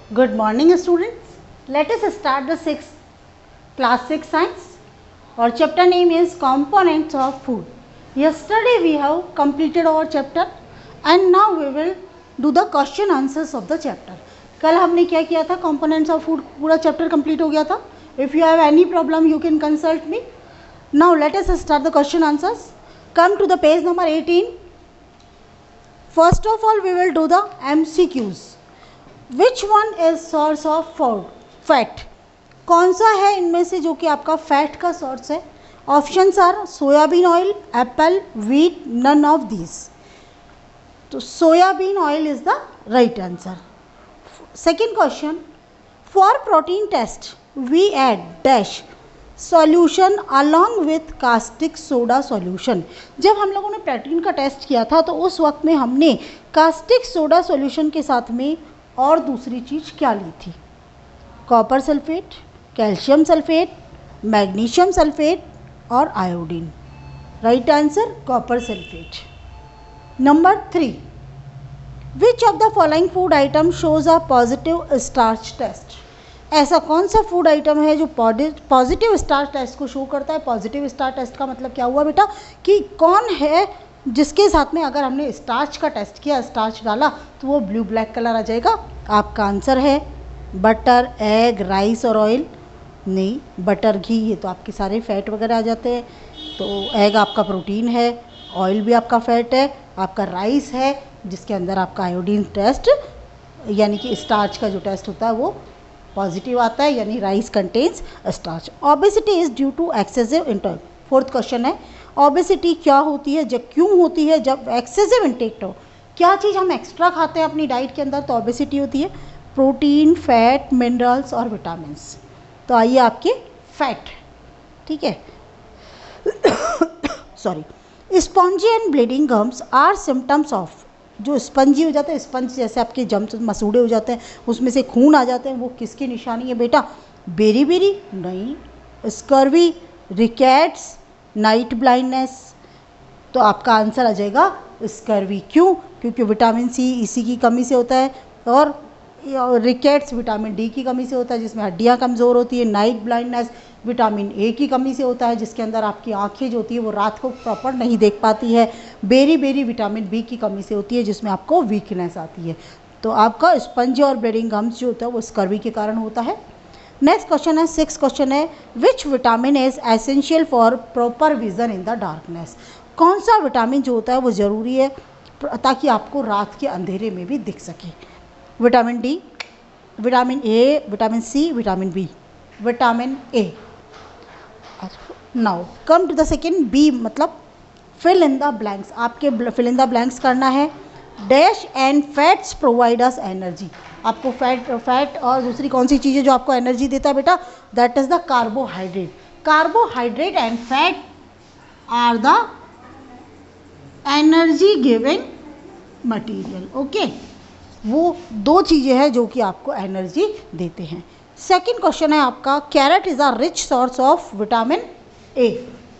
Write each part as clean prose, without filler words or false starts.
Good morning students. Let us start the class 6 science. Our chapter name is components of food. Yesterday we have completed our chapter and now we will do the question answers of the chapter. कल हमने क्या किया था? components of food पूरा chapter complete हो गया था. If you have any problem you can consult me. Now let us start the question answers. Come to the page number 18. First of all we will do the MCQs. Which one is source of fat? कौन सा है इनमें से जो कि आपका fat का source है? Options are soybean oil, apple, wheat, none of this. तो soybean oil is the right answer. Second question, for protein test we add dash solution along with caustic soda solution. जब हम लोगों ने protein का test किया था तो उस वक्त में हमने कास्टिक सोडा सॉल्यूशन के साथ में और दूसरी चीज़ क्या ली थी? Copper sulphate, calcium sulphate, magnesium sulphate और iodine. Right answer copper sulphate. Number 3, which of the following food item shows a positive starch test? ऐसा कौन सा फूड आइटम है जो पॉजिटिव स्टार्च टेस्ट को शो करता है? पॉजिटिव स्टार्च टेस्ट का मतलब क्या हुआ बेटा कि कौन है जिसके साथ में अगर हमने स्टार्च का टेस्ट किया, स्टार्च डाला तो वो ब्लू ब्लैक कलर आ जाएगा. आपका आंसर है बटर, एग, राइस और ऑयल. नहीं, बटर, घी ये तो आपके सारे फैट वगैरह आ जाते हैं. तो एग आपका प्रोटीन है, ऑयल भी आपका फैट है, आपका राइस है जिसके अंदर आपका आयोडीन टेस्ट यानी कि स्टार्च का जो टेस्ट होता है वो पॉजिटिव आता है, यानी rice contains starch. Obesity is due to excessive intake. Fourth question है, ओबेसिटी क्या होती है, जब क्यों होती है? जब एक्सेसिव इंटेक हो. क्या चीज़ हम एक्स्ट्रा खाते हैं अपनी डाइट के अंदर तो ओबेसिटी होती है? प्रोटीन, फैट, मिनरल्स और विटामिन्स. तो आइए आपके फैट. ठीक है, sorry. Spongy and bleeding gums are symptoms of. जो स्पंजी हो जाते हैं, स्पंज जैसे आपके जम्स मसूड़े हो जाते हैं उसमें से खून आ जाते हैं, वो किसकी निशानी है बेटा? बेरी नहीं, स्कर्वी, रिकेट्स, नाइट ब्लाइंडनेस. तो आपका आंसर आ जाएगा स्कर्वी. क्यों? क्योंकि विटामिन सी इसी की कमी से होता है और रिकेट्स विटामिन डी की कमी से होता है जिसमें हड्डियां कमज़ोर होती है. नाइट ब्लाइंडनेस विटामिन ए की कमी से होता है जिसके अंदर आपकी आंखें जो होती है वो रात को प्रॉपर नहीं देख पाती है. बेरी विटामिन बी की कमी से होती है जिसमें आपको वीकनेस आती है. तो आपका स्पंज और ब्लीडिंग गम्स जो होता है वो स्कर्वी के कारण होता है. नेक्स्ट क्वेश्चन है, 6 क्वेश्चन है, which vitamin is essential for proper vision in the darkness? कौन सा विटामिन जो होता है वो ज़रूरी है ताकि आपको रात के अंधेरे में भी दिख सके? Vitamin D, vitamin A, vitamin C, vitamin B. Vitamin A. Now come to the second, B मतलब फिल इन द ब्लैंक्स. आपके फिल इन द ब्लैंक्स करना है. Dash and fats provide us energy. आपको फैट और दूसरी कौन सी चीज़ है जो आपको एनर्जी देता है बेटा? That is the carbohydrate. Carbohydrate and fat are the energy giving material. Okay, वो दो चीज़ें हैं जो कि आपको एनर्जी देते हैं. सेकंड क्वेश्चन है आपका, carrot is a rich source of vitamin A.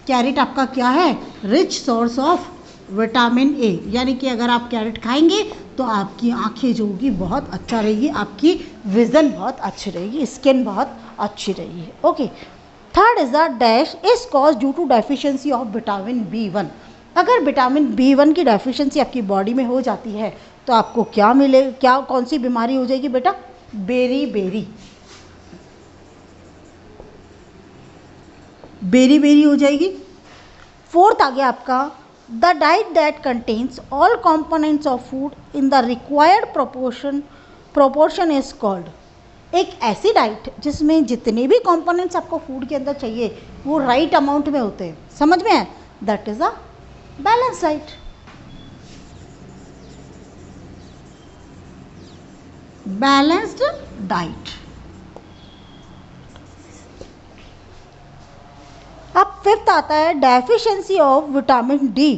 Carrot आपका क्या है? Rich source of vitamin A. यानी कि अगर आप कैरेट खाएंगे तो आपकी आंखें जो होगी बहुत अच्छा रहेगी, आपकी विजन बहुत अच्छी रहेगी, स्किन बहुत अच्छी रहेगी. Okay. Third is the dash is cause due to deficiency of vitamin B1. अगर विटामिन B1 की डेफिशिएंसी आपकी बॉडी में हो जाती है तो आपको क्या मिले, क्या कौन सी बीमारी हो जाएगी बेटा? बेरी हो जाएगी. फोर्थ आ गया आपका, the diet that contains all components of food in the required proportion is called. एक ऐसी डाइट जिसमें जितने भी कंपोनेंट्स आपको फूड के अंदर चाहिए वो राइट अमाउंट में होते हैं. समझ में है? That is a balance diet. Balanced diet. अब फिफ्थ आता है, deficiency of vitamin D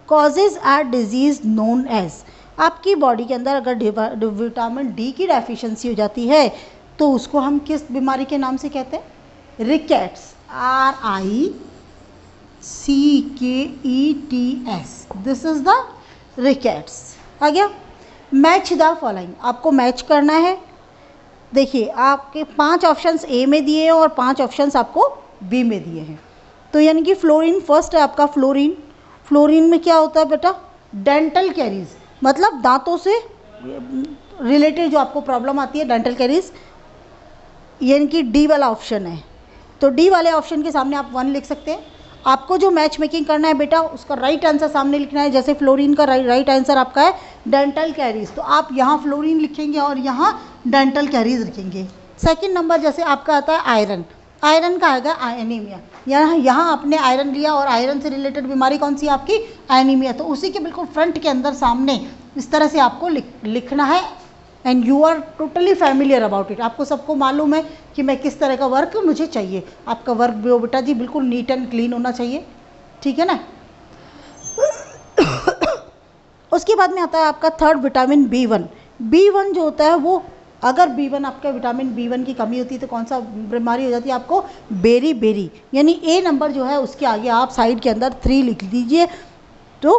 causes a disease known as. आपकी बॉडी के अंदर अगर विटामिन डी की डेफिशिएंसी हो जाती है तो उसको हम किस बीमारी के नाम से कहते हैं? Rickets. RICKETS. This is the rickets. आ गया. Match the following. आपको मैच करना है देखिए आपके 5 ऑप्शंस ए में दिए हैं और 5 ऑप्शंस आपको बी में दिए हैं। तो यानी कि फ्लोरीन फर्स्ट है आपका फ्लोरीन। फ्लोरीन में क्या होता है बेटा, डेंटल कैरीज, मतलब दांतों से रिलेटेड जो आपको प्रॉब्लम आती है डेंटल कैरीज, यानी कि डी वाला ऑप्शन है। तो डी वाले ऑप्शन के सामने आप 1 लिख सकते हैं। आपको जो मैच मेकिंग करना है बेटा उसका राइट आंसर सामने लिखना है। जैसे फ्लोरीन का राइट आंसर आपका है डेंटल कैरीज, तो आप यहाँ फ्लोरीन लिखेंगे और यहाँ डेंटल कैरीज लिखेंगे। सेकंड नंबर जैसे आपका आता है आयरन, आयरन का आएगा एनीमिया, यहाँ आपने आयरन लिया और आयरन से रिलेटेड बीमारी कौन सी आपकी, एनीमिया। तो उसी के बिल्कुल फ्रंट के अंदर सामने इस तरह से आपको लिखना है and you are totally familiar about it. आपको सबको मालूम है कि मैं किस तरह का वर्क मुझे चाहिए। आपका वर्क बेटा जी बिल्कुल नीट एंड क्लीन होना चाहिए, ठीक है ना। उसके बाद में आता है आपका थर्ड विटामिन B1। B1 जो होता है वो, अगर B1 आपका विटामिन B1 की कमी होती है तो कौन सा बीमारी हो जाती है आपको, बेरी बेरी, यानी ए नंबर जो है उसके आगे आप साइड के अंदर 3 लिख दीजिए तो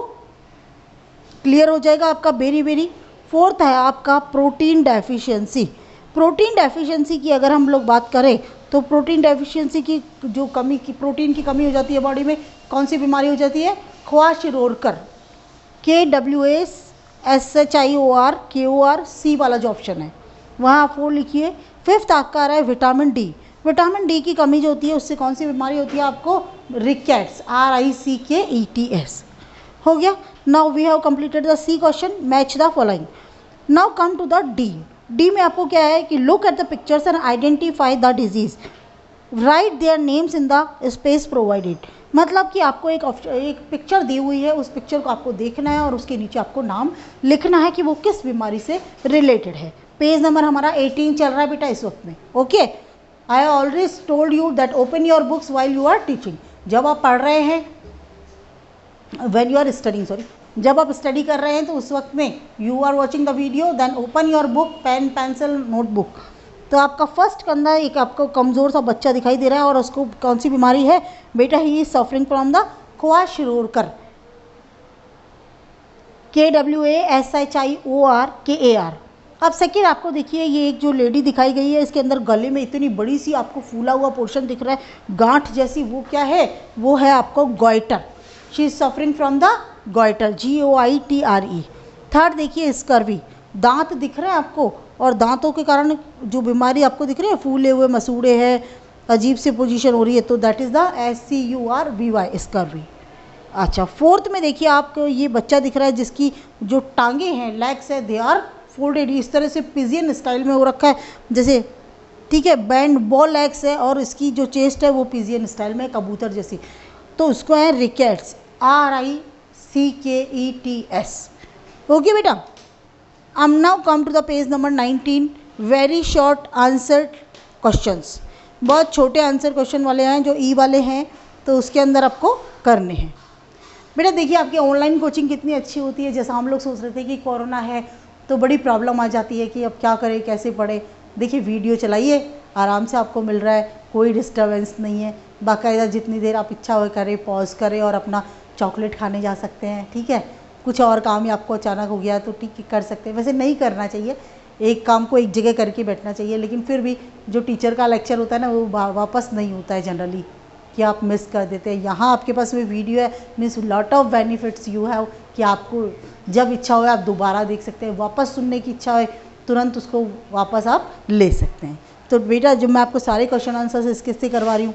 क्लियर हो जाएगा आपका बेरी बेरी। फोर्थ है आपका प्रोटीन डेफिशिएंसी। प्रोटीन डेफिशिएंसी की अगर हम लोग बात करें तो प्रोटीन डेफिशिएंसी की जो कमी की प्रोटीन की कमी हो जाती है बॉडी में, कौन सी बीमारी हो जाती है, क्वाशियोरकर, KWASHIORKORC वाला जो ऑप्शन है वहाँ आप वो लिखिए। फिफ्थ आपका आ रहा है विटामिन डी। विटामिन डी की कमी जो होती है उससे कौन सी बीमारी होती है आपको, रिकेट्स, RICKETS। हो गया। Now we have completed the C question, match the following. Now come to the D. D में आपको क्या है कि look at the pictures and identify the disease, write their names in the space provided. मतलब कि आपको एक picture दी हुई है, उस पिक्चर को आपको देखना है और उसके नीचे आपको नाम लिखना है कि वो किस बीमारी से रिलेटेड है। पेज नंबर हमारा 18 चल रहा है बेटा इस वक्त में। Okay, I always told you that open your books while you are teaching. जब आप पढ़ रहे हैं, when you are studying, sorry, जब आप स्टडी कर रहे हैं तो उस वक्त में you are watching the video, then open your book, pen pencil notebook. तो आपका फर्स्ट के अंदर एक आपको कमज़ोर सा बच्चा दिखाई दे रहा है और उसको कौन सी बीमारी है बेटा, he is suffering from the kwashiorkor, KWASHIORKAR। अब सेकेंड आपको देखिए ये एक जो लेडी दिखाई गई है इसके अंदर गले में इतनी बड़ी सी आपको फूला हुआ पोर्शन दिख रहा है, गांठ जैसी, वो क्या है, वो है आपको goitre. She is suffering from the goitre, GOITRE। Third देखिए स्कर्वी, दांत दिख रहे हैं आपको और दांतों के कारण जो बीमारी आपको दिख रही है, फूले हुए मसूड़े हैं, अजीब सी पोजीशन हो रही है, तो that is the SCURVY, scurvy. अच्छा, फोर्थ में देखिए आपको ये बच्चा दिख रहा है जिसकी जो टांगे हैं, लेग्स है, दे आर फोल्डेड, इस तरह से पिजियन स्टाइल में हो रखा है जैसे, ठीक है, बैंड बॉल लेग्स है और इसकी जो चेस्ट है वो पिजियन स्टाइल में कबूतर जैसी, तो उसको है रिकेट्स, RICKETS। ओके बेटा, अब now come to the page number 19, very short answer questions. बहुत छोटे आंसर क्वेश्चन वाले हैं जो ई वाले हैं, तो उसके अंदर आपको करने हैं। बेटा देखिए आपकी ऑनलाइन कोचिंग कितनी अच्छी होती है। जैसा हम लोग सोच रहे थे कि कोरोना है तो बड़ी प्रॉब्लम आ जाती है कि अब क्या करें, कैसे पढ़े। देखिए वीडियो चलाइए, आराम से आपको मिल रहा है, कोई डिस्टर्बेंस नहीं है। बाकायदा जितनी देर आप इच्छा हो करें, पॉज करें और अपना चॉकलेट खाने जा सकते हैं, ठीक है। कुछ और काम ही आपको अचानक हो गया तो ठीक कर सकते हैं, वैसे नहीं करना चाहिए, एक काम को एक जगह करके बैठना चाहिए। लेकिन फिर भी जो टीचर का लेक्चर होता है ना वो वापस नहीं होता है जनरली, कि आप मिस कर देते हैं। यहाँ आपके पास में वीडियो है, means lot of benefits you have, कि आपको जब इच्छा हो आप दोबारा देख सकते हैं, वापस सुनने की इच्छा हो तुरंत उसको वापस आप ले सकते हैं। तो बेटा जो मैं आपको सारे क्वेश्चन आंसर्स इसके से करवा रही हूँ,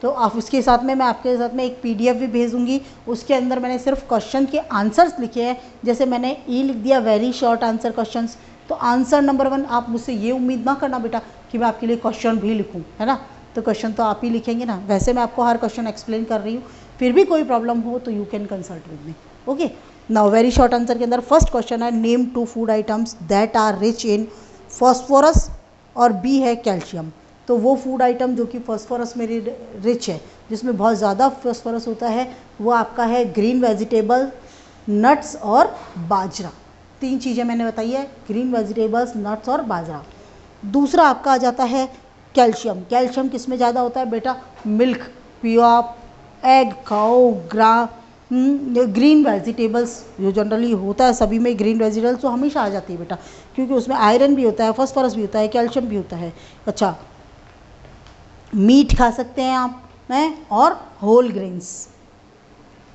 तो आप उसके साथ में मैं आपके साथ में एक PDF भी भेजूँगी। उसके अंदर मैंने सिर्फ क्वेश्चन के आंसर्स लिखे हैं। जैसे मैंने ई लिख दिया वेरी शॉर्ट आंसर क्वेश्चंस, तो आंसर नंबर 1 आप मुझसे ये उम्मीद ना करना बेटा कि मैं आपके लिए क्वेश्चन भी लिखूँ, है ना। तो क्वेश्चन तो आप ही लिखेंगे ना। वैसे मैं आपको हर क्वेश्चन एक्सप्लेन कर रही हूँ, फिर भी कोई प्रॉब्लम हो तो you can consult with me. Okay, now very short answer के अंदर फर्स्ट क्वेश्चन है, name 2 food items that are rich in phosphorus, और बी है कैल्शियम। तो वो फूड आइटम जो कि फॉस्फोरस में रिच है, जिसमें बहुत ज़्यादा फॉस्फोरस होता है, वो आपका है ग्रीन वेजिटेबल, नट्स और बाजरा। 3 चीज़ें मैंने बताई है, ग्रीन वेजिटेबल्स, नट्स और बाजरा। दूसरा आपका आ जाता है कैल्शियम। कैल्शियम किस में ज़्यादा होता है बेटा, मिल्क पियो आप, एग खाओ, ग्रीन वेजिटेबल्स जो जनरली होता है सभी में, ग्रीन वेजिटेबल्स तो हमेशा आ जाती है बेटा, क्योंकि उसमें आयरन भी होता है, फास्फोरस भी होता है, कैल्शियम भी होता है। अच्छा, मीट खा सकते हैं आप हैं, और होल ग्रेन्स,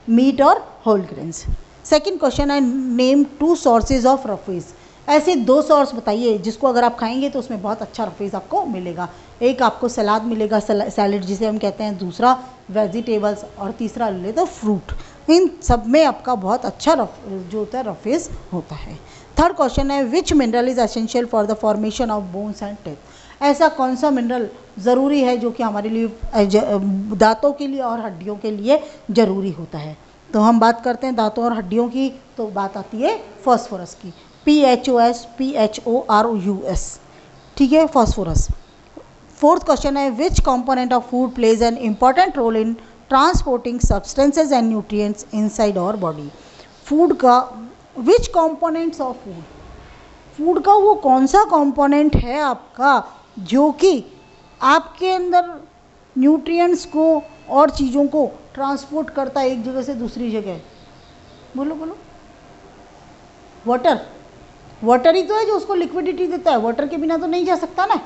मीट और होल ग्रेन्स। सेकेंड क्वेश्चन है, नेम 2 सोर्सेज ऑफ रफेज। ऐसे 2 सोर्स बताइए जिसको अगर आप खाएंगे तो उसमें बहुत अच्छा रफेज आपको मिलेगा। एक आपको सलाद मिलेगा, सैलड जिसे हम कहते हैं, दूसरा वेजिटेबल्स, और तीसरा ले तो फ्रूट। इन सब में आपका बहुत अच्छा जो होता है रफेज होता है। थर्ड क्वेश्चन है, विच mineral is essential for the formation of bones and teeth. ऐसा कौन सा मिनरल ज़रूरी है जो कि हमारे लिए दांतों के लिए और हड्डियों के लिए ज़रूरी होता है। तो हम बात करते हैं दांतों और हड्डियों की, तो बात आती है फॉस्फोरस की, PHOS, PHORUS, ठीक है, फॉस्फोरस। फोर्थ क्वेश्चन है, which component of food plays an important role in transporting substances and nutrients inside our body. Food का which components of food, food का वो कौन सा कंपोनेंट है आपका जो कि आपके अंदर न्यूट्रिएंट्स को और चीज़ों को ट्रांसपोर्ट करता है एक जगह से दूसरी जगह। बोलो बोलो। वाटर, वाटर ही तो है जो उसको लिक्विडिटी देता है, वाटर के बिना तो नहीं जा सकता ना,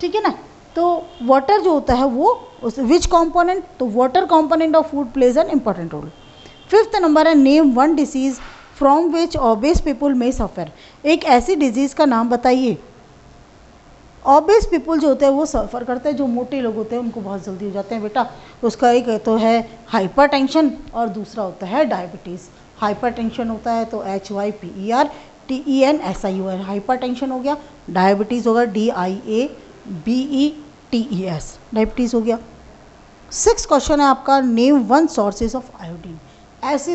ठीक है ना। तो वाटर जो होता है वो उस विच कंपोनेंट, तो water component of food plays an important role. Fifth number है, name 1 disease from which obese people may suffer. एक ऐसी डिजीज़ का नाम बताइए, ओबेस पीपल जो होते हैं वो सफ़र करते हैं, जो मोटे लोग होते हैं उनको बहुत जल्दी हो जाते हैं बेटा। उसका एक तो है हाइपरटेंशन और दूसरा होता है डायबिटीज़। हाइपरटेंशन होता है तो HYPERTENSION हाइपरटेंशन हो गया, डायबिटीज़ होगा DIABETES डायबिटीज़ हो गया। 6 क्वेश्चन है आपका, नेम 1 सोर्सेज ऑफ आयोडीन। ऐसे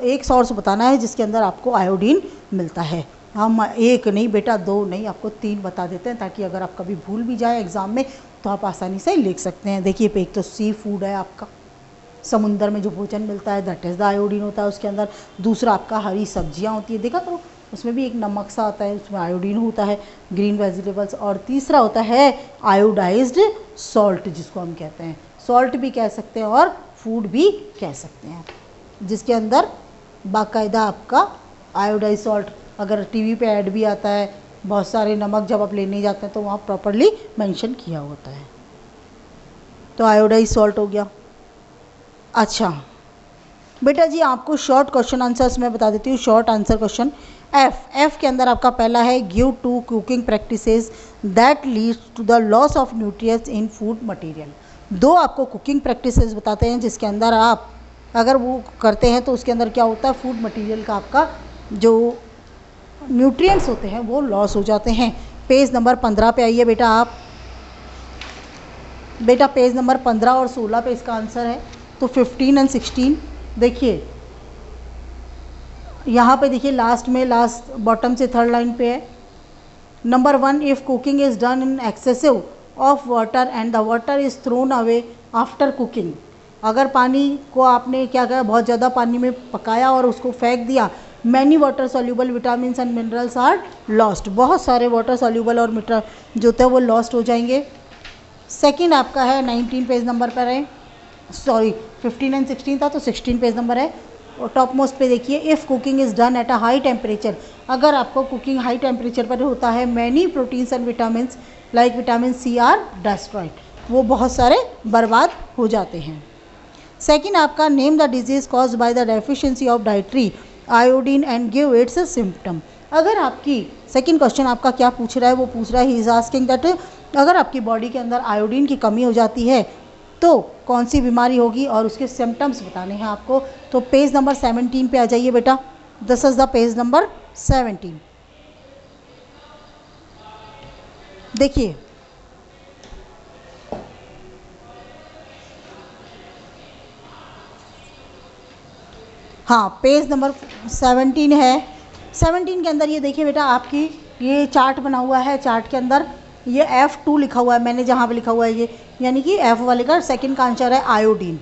एक सोर्स बताना है जिसके अंदर आपको आयोडीन मिलता है। हम एक नहीं बेटा, 2 नहीं, आपको 3 बता देते हैं ताकि अगर आप कभी भूल भी जाए एग्ज़ाम में तो आप आसानी से लिख सकते हैं। देखिए, एक तो सी फूड है आपका, समुंदर में जो भोजन मिलता है दैट इज़ द आयोडीन होता है उसके अंदर। दूसरा आपका हरी सब्जियां होती है, देखा करो उसमें भी एक नमक सा आता है, उसमें आयोडीन होता है, ग्रीन वेजिटेबल्स। और तीसरा होता है आयोडाइज्ड सॉल्ट जिसको हम कहते हैं, सॉल्ट भी कह सकते हैं और फूड भी कह सकते हैं, जिसके अंदर बाकायदा आपका आयोडाइज सॉल्ट, अगर टीवी पे ऐड भी आता है, बहुत सारे नमक जब आप लेने जाते हैं तो वहाँ प्रॉपरली मेंशन किया होता है। तो आयोडाइज सॉल्ट हो गया। अच्छा बेटा जी, आपको शॉर्ट क्वेश्चन आंसर्स मैं बता देती हूँ, शॉर्ट आंसर क्वेश्चन। एफ के अंदर आपका पहला है, give 2 cooking practices that leads to the loss of nutrients in food material. 2 आपको कुकिंग प्रैक्टिसेस बताते हैं जिसके अंदर आप अगर वो करते हैं तो उसके अंदर क्या होता है, फूड मटेरियल का आपका जो न्यूट्रिएंट्स होते हैं वो लॉस हो जाते हैं। पेज नंबर 15 पे आइए बेटा आप, बेटा पेज नंबर 15 और 16 पे इसका आंसर है। तो 15 और 16 देखिए, यहाँ पे देखिए लास्ट में, लास्ट बॉटम से थर्ड लाइन पे है। Number 1, if cooking is done in excessive of water and the water is thrown away after cooking. अगर पानी को आपने क्या किया, बहुत ज़्यादा पानी में पकाया और उसको फेंक दिया, many water soluble vitamin and minerals are lost. बहुत सारे वाटर सॉल्यूबल और मिनरल जो होते हैं वो लॉस्ट हो जाएंगे। सेकंड आपका है 19 पेज नंबर पर है, सॉरी 15 एंड 16 था तो 16 पेज नंबर है। और टॉप मोस्ट पे देखिए, if cooking is done at a high temperature. अगर आपको कुकिंग हाई टेम्परेचर पर होता है, many proteins and vitamin like vitamin C are destroyed, वो बहुत सारे बर्बाद हो जाते हैं। सेकंड आपका, name the disease cause by the deficiency of dietary iodine and give its symptom. अगर आपकी सेकंड क्वेश्चन आपका क्या पूछ रहा है, वो पूछ रहा है, ही इज आस्किंग दैट अगर आपकी बॉडी के अंदर आयोडीन की कमी हो जाती है तो कौन सी बीमारी होगी और उसके सिम्टम्स बताने हैं आपको। तो पेज नंबर 17 पे आ जाइए बेटा, this is the page number 17। देखिए हाँ, पेज नंबर 17 है। 17 के अंदर ये देखिए बेटा, आपकी ये चार्ट बना हुआ है, चार्ट के अंदर ये F2 लिखा हुआ है, मैंने जहाँ पे लिखा हुआ है ये, यानी कि F वाले का सेकंड का आंसर है आयोडीन।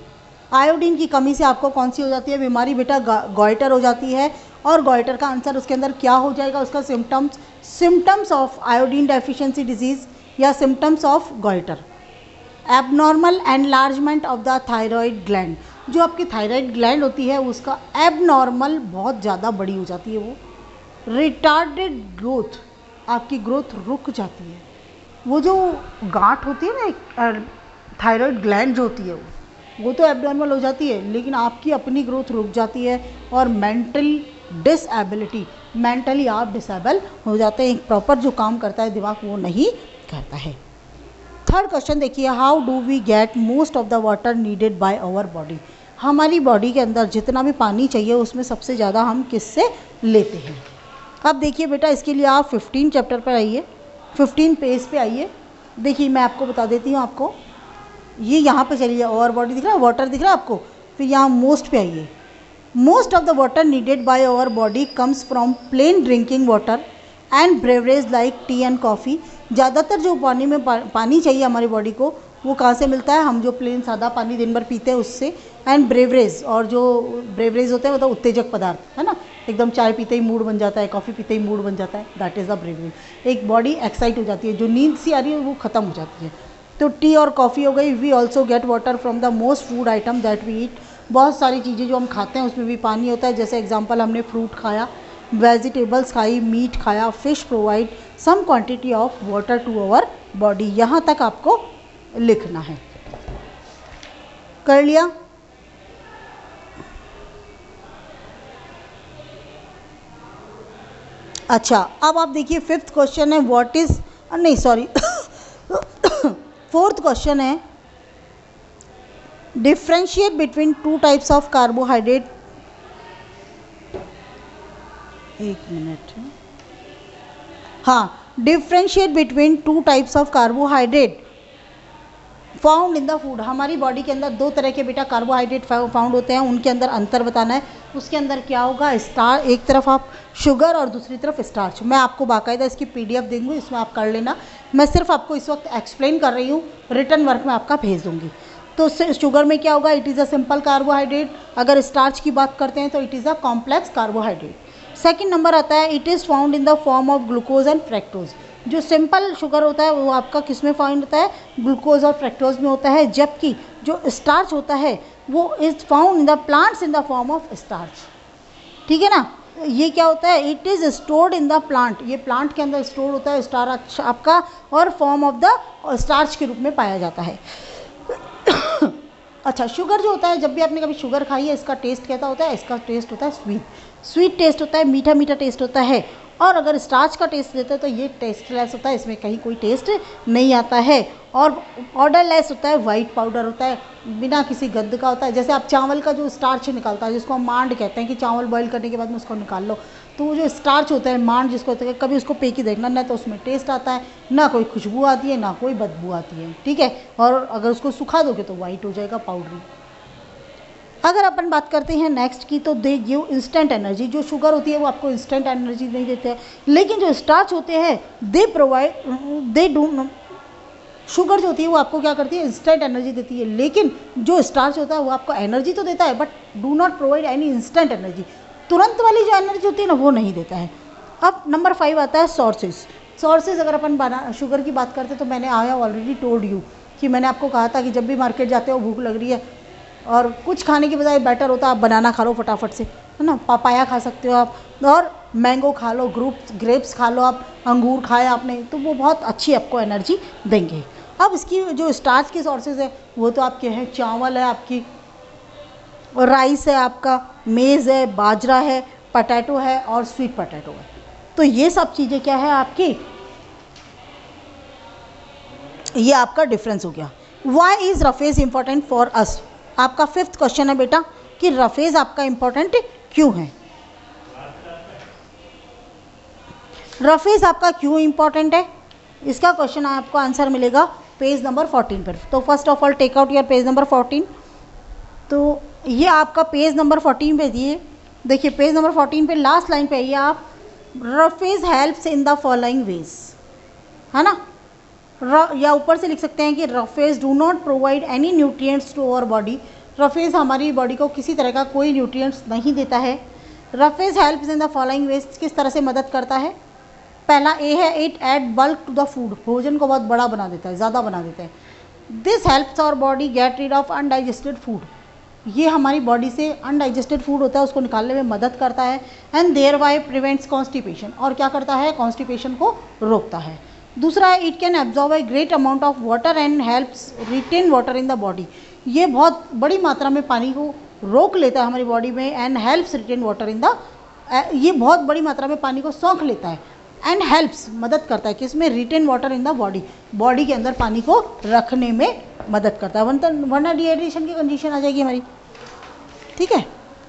आयोडीन की कमी से आपको कौन सी हो जाती है बीमारी बेटा, गॉइटर हो जाती है। और गॉइटर का आंसर उसके अंदर क्या हो जाएगा, उसका symptoms of iodine deficiency disease या symptoms of goitre. Abnormal enlargement of the thyroid gland, जो आपकी थायराइड ग्लैंड होती है उसका एबनॉर्मल बहुत ज़्यादा बड़ी हो जाती है, वो रिटार्डेड ग्रोथ, आपकी ग्रोथ रुक जाती है। वो जो गांठ होती है ना थायराइड ग्लैंड जो होती है वो तो एबनॉर्मल हो जाती है, लेकिन आपकी अपनी ग्रोथ रुक जाती है और मेंटल डिसएबिलिटी, मेंटली आप डिसेबल हो जाते हैं। एक प्रॉपर जो काम करता है दिमाग वो नहीं करता है। थर्ड क्वेश्चन देखिए, how do we get most of the water needed by our body. हमारी बॉडी के अंदर जितना भी पानी चाहिए उसमें सबसे ज़्यादा हम किससे लेते हैं। अब देखिए बेटा, इसके लिए आप 15 चैप्टर पर आइए, 15 पेज पे आइए। देखिए मैं आपको बता देती हूँ, आपको ये यहाँ पे चलिए, आवर बॉडी दिख रहा है, वाटर दिख रहा है आपको, फिर यहाँ मोस्ट पे आइए। Most of the water needed by our body comes from plain drinking water and beverage like tea and coffee. ज़्यादातर जो पानी में पानी चाहिए हमारी बॉडी को वो कहाँ से मिलता है, हम जो प्लेन सादा पानी दिन भर पीते हैं उससे, एंड ब्रेवरेज, और जो ब्रेवरेज होते हैं मतलब उत्तेजक पदार्थ है ना, एकदम चाय पीते ही मूड बन जाता है, कॉफ़ी पीते ही मूड बन जाता है, दैट इज़ द ब्रेवरेज। एक बॉडी एक्साइट हो जाती है, जो नींद सी आ रही है वो ख़त्म हो जाती है। तो टी और कॉफ़ी हो गई। We also get water from the most food item that we eat. बहुत सारी चीज़ें जो हम खाते हैं उसमें भी पानी होता है, जैसे एग्जांपल हमने फ्रूट खाया, वेजिटेबल्स खाई, मीट खाया, fish provide some quantity of water to our body. यहाँ तक आपको लिखना है। कर लिया? अच्छा, अब आप देखिए फिफ्थ क्वेश्चन है व्हाट इज, नहीं सॉरी फोर्थ क्वेश्चन है differentiate between two types of carbohydrate. एक मिनट, हाँ, differentiate between two types of carbohydrate found in the food. हमारी बॉडी के अंदर दो तरह के बेटा कार्बोहाइड्रेट फाउंड होते हैं, उनके अंदर अंतर बताना है। उसके अंदर क्या होगा, स्टार एक तरफ आप शुगर और दूसरी तरफ स्टार्च। मैं आपको बाकायदा इसकी पीडीएफ दूंगी, इसमें आप कर लेना। मैं सिर्फ आपको इस वक्त एक्सप्लेन कर रही हूँ, रिटर्न वर्क में आपका भेज दूँगी। तो शुगर में क्या होगा, it is a simple carbohydrate. अगर स्टार्च की बात करते हैं तो it is a complex carbohydrate. Second number आता है it is found in the form of glucose and fructose. जो सिंपल शुगर होता है वो आपका किस में फाउंड होता है, ग्लूकोज और फ्रैक्टोज में होता है, जबकि जो स्टार्च होता है वो is found in the plants in the form of starch. ठीक है ना, ये क्या होता है, it is stored in the plant, ये प्लांट के अंदर स्टोर होता है स्टार्च आपका, और फॉर्म ऑफ द स्टार्च के रूप में पाया जाता है। अच्छा, शुगर जो होता है, जब भी आपने कभी शुगर खाई है, इसका टेस्ट कैसा होता है, इसका टेस्ट होता है स्वीट टेस्ट होता है, मीठा मीठा टेस्ट होता है। और अगर स्टार्च का टेस्ट लेते हैं तो ये टेस्टलेस होता है, इसमें कहीं कोई टेस्ट नहीं आता है, और ऑर्डरलेस होता है, वाइट पाउडर होता है, बिना किसी गंध का होता है। जैसे आप चावल का जो स्टार्च निकालता है, जिसको हम मांड कहते हैं कि चावल बॉईल करने के बाद में उसको निकाल लो, तो वो जो स्टार्च होता है मांड जिसको होता है, कभी उसको पे के देखना, ना तो उसमें टेस्ट आता है, ना कोई खुशबू आती है, ना कोई बदबू आती है। ठीक है, और अगर उसको सुखा दोगे तो वाइट हो जाएगा, पाउडरी। अगर अपन बात करते हैं नेक्स्ट की, तो दे गिव इंस्टेंट एनर्जी। जो शुगर होती है वो आपको इंस्टेंट एनर्जी नहीं देते हैं, लेकिन जो स्टार्च होते हैं they provide, they do, sugar जो होती है वो आपको क्या करती है, इंस्टेंट एनर्जी देती है, लेकिन जो स्टार्च होता है वो आपको एनर्जी तो देता है but do not provide any instant energy. तुरंत वाली जो एनर्जी होती है ना वो नहीं देता है। अब नंबर 5 आता है सोर्सेज। सोर्सेज अगर अपन शुगर की बात करते हैं तो मैंने I have already told you कि मैंने आपको कहा था कि जब भी मार्केट जाते हो भूख लग रही है और कुछ खाने की बजाय बेटर होता है आप बनाना खा लो फटाफट से, है ना, पापाया खा सकते हो आप, और मैंगो खा लो, ग्रेप्स खा लो आप, अंगूर खाए आपने तो वो बहुत अच्छी आपको एनर्जी देंगे। अब इसकी जो स्टार्च के सोर्सेज है वो तो आपके हैं, चावल है आपकी, राइस है आपका, मेज़ है, बाजरा है, पटैटो है और स्वीट पटैटो है। तो ये सब चीज़ें क्या है आपकी, ये आपका डिफरेंस हो गया। Why is roughage important for us. आपका 5th क्वेश्चन है बेटा कि रफेज आपका इंपॉर्टेंट क्यों है, रफेज आपका क्यों इंपॉर्टेंट है, इसका क्वेश्चन आपको आंसर मिलेगा पेज नंबर 14 पर। तो first of all take out your page number 14। तो ये आपका पेज नंबर 14 पे दिए, देखिए पेज नंबर 14 पे लास्ट लाइन पे आइए आप, roughage helps in the following ways, है ना, या ऊपर से लिख सकते हैं कि roughage do not provide any nutrients to our body. Roughage हमारी बॉडी को किसी तरह का कोई न्यूट्रिएंट्स नहीं देता है। Roughage helps in the following ways, किस तरह से मदद करता है, पहला ए है it add bulk to the food, भोजन को बहुत बड़ा बना देता है, ज़्यादा बना देता है। This helps our body get rid of undigested food, ये हमारी बॉडी से अनडाइजेस्टेड फूड होता है उसको निकालने में मदद करता है, and thereby prevents constipation, और क्या करता है, कॉन्स्टिपेशन को रोकता है। दूसरा है it can absorb a great amount of water and helps retain water in the body, ये बहुत बड़ी मात्रा में पानी को रोक लेता है हमारी बॉडी में, and helps retain water in the, ये बहुत बड़ी मात्रा में पानी को सोख लेता है, एंड हेल्प्स मदद करता है किसमें, retain water in the body, body के अंदर पानी को रखने में मदद करता है, वरना डिहाइड्रेशन की कंडीशन आ जाएगी हमारी। ठीक है,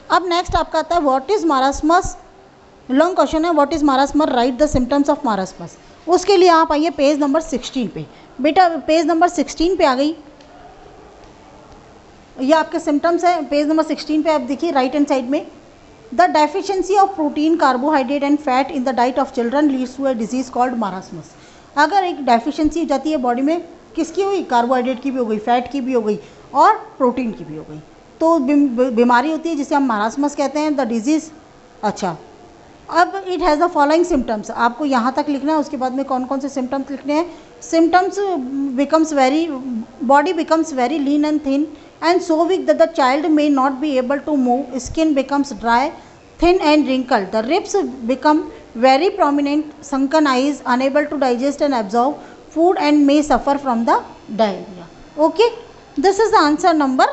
अब नेक्स्ट आपका आता है what is marasmus, long question है, what is marasmus, write the symptoms of marasmus. उसके लिए आप आइए पेज नंबर 16 पे, बेटा पेज नंबर 16 पे आ गई, ये आपके सिम्टम्स है, पेज नंबर 16 पे आप देखिए राइट हैंड साइड में, the deficiency of protein, carbohydrate and fat in the diet of children leads to a disease called marasmus. अगर एक डेफिशिएंसी हो जाती है बॉडी में, किसकी हुई, कार्बोहाइड्रेट की भी हो गई, फैट की भी हो गई और प्रोटीन की भी हो गई, तो बीमारी होती है जिसे हम मारास्मस कहते हैं, द डिजीज। अच्छा, अब it has the following symptoms, आपको यहाँ तक लिखना है, उसके बाद में कौन कौन से सिम्टम्स लिखने हैं। Symptoms becomes very, body becomes very lean and thin and so weak that the child may not be able to move, skin becomes dry, thin and wrinkled, the ribs become very prominent, sunken eyes, unable to digest and absorb food and may suffer from the diarrhea. Okay, this is the answer number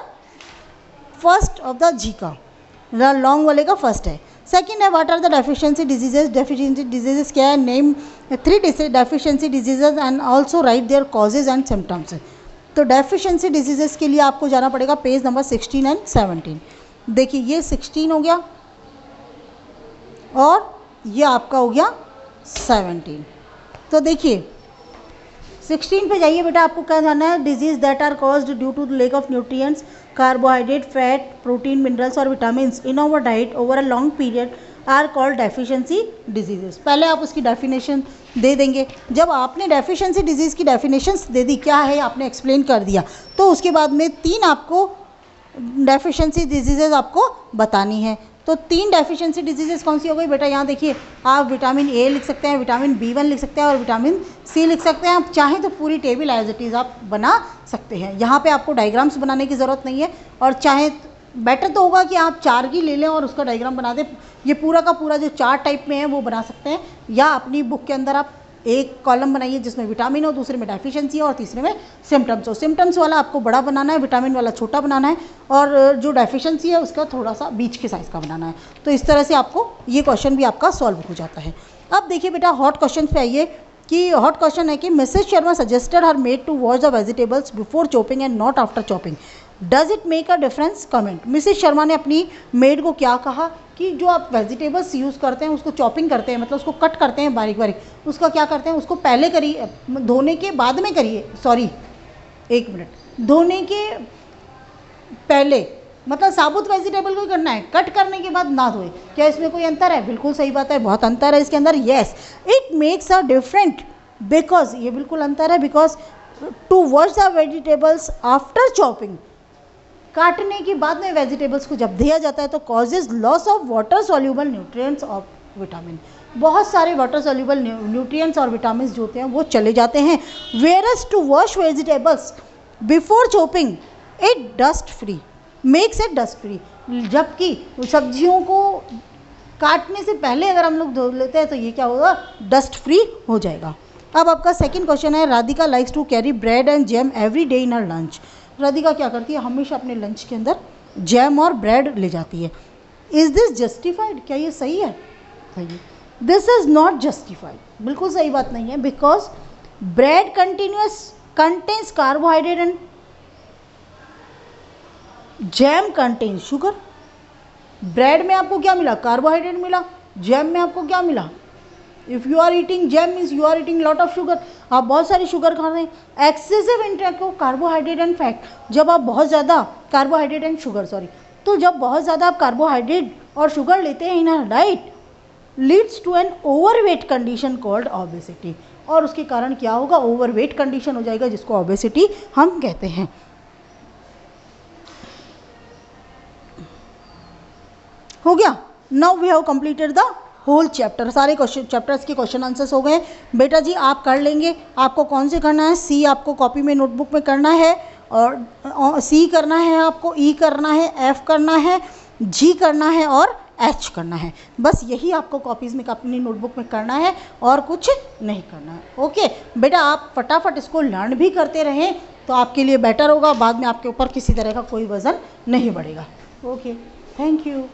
first of the G का, long वाले का first है। Second है what are the deficiency diseases, deficiency diseases क्या है, name 3 deficiency diseases and also write their causes and symptoms. तो deficiency diseases के लिए आपको जाना पड़ेगा पेज नंबर 16 एंड 17। देखिए ये 16 हो गया और ये आपका हो गया 17। तो देखिए 16 पे जाइए बेटा, आपको क्या जाना है, disease that are caused due to the lack of nutrients, carbohydrate, fat, protein, minerals और vitamin in our diet over a long period are called deficiency diseases. पहले आप उसकी डेफिनेशन दे देंगे, जब आपने डेफिशिएंसी डिजीज़ की डेफिनेशंस दे दी, क्या है आपने एक्सप्लेन कर दिया, तो उसके बाद में 3 आपको डेफिशिएंसी डिजीजेज आपको बतानी है। तो 3 डेफिशिएंसी डिजीजेज कौन सी हो गई बेटा, यहाँ देखिए, आप विटामिन ए लिख सकते हैं, विटामिन B1 लिख सकते हैं और विटामिन C लिख सकते हैं। आप चाहें तो पूरी टेबल एज इट इज़ आप बना सकते हैं, यहाँ पे आपको डायग्राम्स बनाने की ज़रूरत नहीं है, और चाहे बेटर तो होगा कि आप 4 की ले लें और उसका डायग्राम बना दें। ये पूरा का पूरा जो 4 टाइप में है वो बना सकते हैं, या अपनी बुक के अंदर आप एक कॉलम बनाइए जिसमें विटामिन हो, दूसरे में डेफिशिएंसी हो और तीसरे में सिम्टम्स हो। सिम्टम्स वाला आपको बड़ा बनाना है, विटामिन वाला छोटा बनाना है, और जो डेफिशिएंसी है उसका थोड़ा सा बीच के साइज़ का बनाना है। तो इस तरह से आपको ये क्वेश्चन भी आपका सॉल्व हो जाता है। अब देखिए बेटा हॉट क्वेश्चन पे आइए, कि हॉट क्वेश्चन है कि Mrs Sharma suggested her maid to wash the vegetables before chopping and not after chopping, does it make a difference, comment. Mrs Sharma ने अपनी मेड को क्या कहा कि जो आप वेजिटेबल्स यूज़ करते हैं उसको चॉपिंग करते हैं, मतलब उसको कट करते हैं बारीक बारीक, उसका क्या करते हैं, उसको पहले करिए, धोने के बाद में करिए, सॉरी 1 मिनट, धोने के पहले, मतलब साबुत वेजिटेबल को करना है, कट करने के बाद ना धोए। क्या इसमें कोई अंतर है? बिल्कुल सही बात है, बहुत अंतर है इसके अंदर। Yes, it makes a different, because ये बिल्कुल अंतर है, because to wash the vegetables after chopping, काटने के बाद में वेजिटेबल्स को जब दिया जाता है तो causes loss of water soluble nutrients of vitamin, बहुत सारे वाटर सॉल्यूबल न्यूट्रिएंट्स और विटामिन जो होते हैं वो चले जाते हैं। Whereas to wash vegetables before chopping it dust free, makes it dust free, जबकि सब्जियों को काटने से पहले अगर हम लोग धो लेते हैं तो ये क्या होगा, डस्ट फ्री हो जाएगा। अब आपका सेकंड क्वेश्चन है, Radhika likes to carry bread and jam every day in her lunch. Radhika क्या करती है, हमेशा अपने लंच के अंदर जैम और ब्रेड ले जाती है। इज दिस जस्टिफाइड, क्या ये सही है? दिस इज नॉट जस्टिफाइड, बिल्कुल सही बात नहीं है, because bread contains carbohydrate and jam contains sugar. Bread में आपको क्या मिला? कार्बोहाइड्रेट मिला। जैम में आपको क्या मिला? If you are eating jam means you are eating lot of sugar, आप बहुत सारी शुगर खा रहे हैं। Excessive intake of carbohydrate and fat, जब आप बहुत ज़्यादा कार्बोहाइड्रेट एंड शुगर तो जब बहुत ज़्यादा आप कार्बोहाइड्रेट और शुगर लेते हैं in a diet leads to an overweight condition called obesity, और उसके कारण क्या होगा, ओवरवेट कंडीशन हो जाएगा जिसको ओबेसिटी हम कहते हैं। हो गया। Now we have completed the whole chapter, सारे क्वेश्चन चैप्टर्स के क्वेश्चन आंसर्स हो गए। बेटा जी आप कर लेंगे, आपको कौन से करना है, सी आपको कॉपी में नोटबुक में करना है, और सी करना है आपको, ई करना है, एफ करना है, जी करना है और एच करना है। बस यही आपको कॉपीज़ में अपनी नोटबुक में करना है और कुछ नहीं करना है। ओके बेटा, आप फटाफट इसको लर्न भी करते रहें तो आपके लिए बेटर होगा, बाद में आपके ऊपर किसी तरह का कोई वज़न नहीं बढ़ेगा। Okay, thank you.